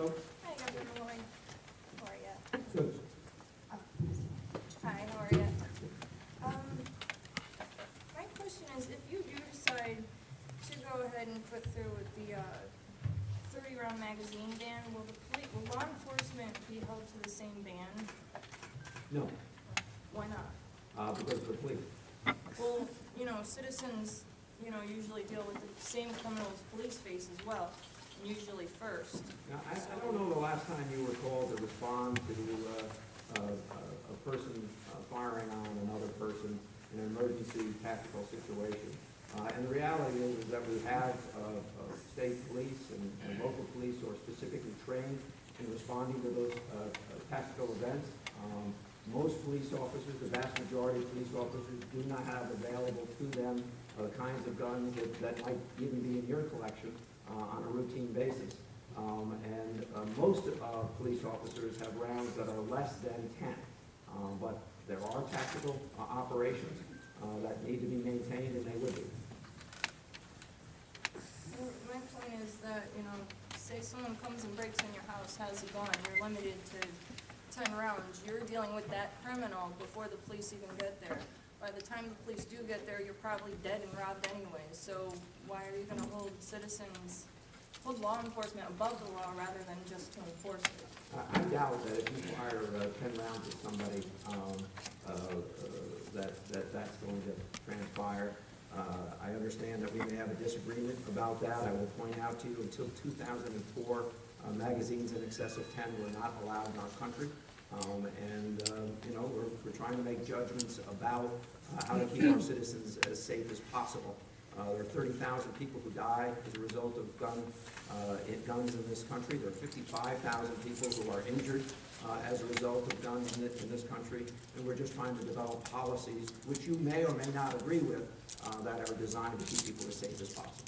folks? Hi, Governor Malloy. How are you? Good. Hi, how are you? My question is, if you do decide to go ahead and put through with the 30-round magazine ban, will law enforcement be held to the same ban? No, Why not? because of the police. Well, citizens, usually deal with the same criminals police face as well, and usually first. Now, I don't know the last time you were called to respond to a person firing on another person in an emergency tactical situation. And the reality is that we have state police and local police who are specifically trained in responding to those tactical events. Most police officers, the vast majority of police officers, do not have available to them the kinds of guns that might even be in your collection on a routine basis. Most police officers have rounds that are less than 10. But there are tactical operations that need to be maintained, and they would be. Well, my point is that, say someone comes and breaks in your house, has a gun, you're limited to 10 rounds, you're dealing with that criminal before the police even get there. By the time the police do get there, you're probably dead and robbed anyway. So why are you going to hold law enforcement above the law rather than just to enforce it? I doubt that if you fire 10 rounds at somebody, that's going to transpire. I understand that we may have a disagreement about that. I will point out to you, until 2004, magazines in excess of 10 were not allowed in our country. We're trying to make judgments about how to keep our citizens as safe as possible. There are 30,000 people who die as a result of guns in this country. There are 55,000 people who are injured as a result of guns in this country. And we're just trying to develop policies, which you may or may not agree with, that are designed to keep people as safe as possible.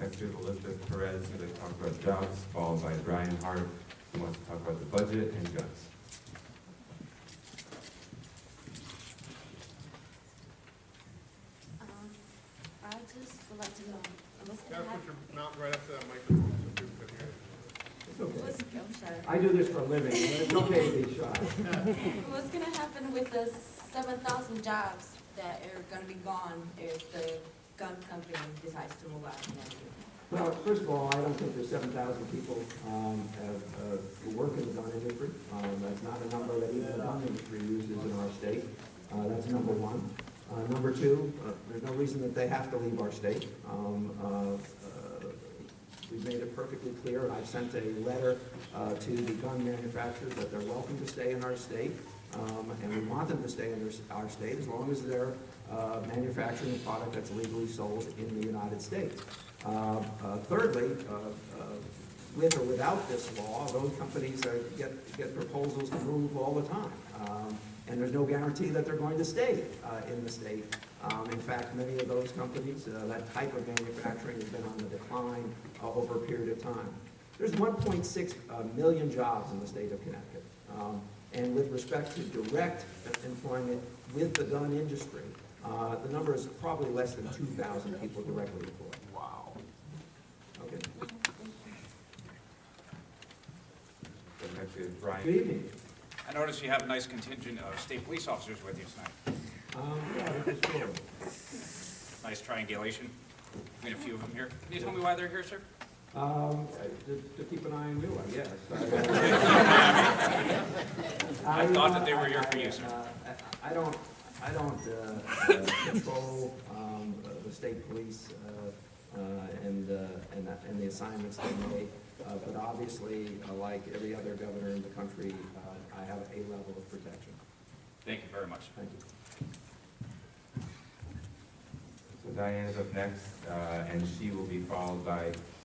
Next we have Elizabeth Perez, who's going to talk about jobs, followed by Brian Hart, who wants to talk about the budget and guns. I just would like to know, what's You going gotta to put happen? your mouth right up to that microphone so people can hear you. It's okay. I'm sorry. I do this for a living, but it's okay to be shy. What's going to happen with the 7,000 jobs that are going to be gone if the gun company decides to move out of the country? Well, first of all, I don't think there's 7,000 people who work in the gun industry. That's not a number that even the gun industry uses in our state. That's number one. Number two, there's no reason that they have to leave our state. We've made it perfectly clear, and I've sent a letter to the gun manufacturers that they're welcome to stay in our state, and we want them to stay in our state as long as they're manufacturing a product that's legally sold in the United States. Thirdly, with or without this law, those companies get proposals to move all the time. And there's no guarantee that they're going to stay in the state. In fact, many of those companies, that type of manufacturing has been on the decline over a period of time. There's 1.6 million jobs in the state of Connecticut. And with respect to direct employment with the gun industry, the number is probably less than 2,000 people directly employed. Wow. Okay. Next we have Brian. Good evening. I notice you have a nice contingent of state police officers with you tonight. Yeah, this is true. Nice triangulation between a few of them here. Can you tell me why they're here, sir? To keep an eye on you, I guess. I thought that they were here for you, sir. I don't control the state police and the assignments they make. But obviously, like every other governor in the country, I have a level of protection. Thank you very much. Thank you. So Diane is up next, and she will be followed by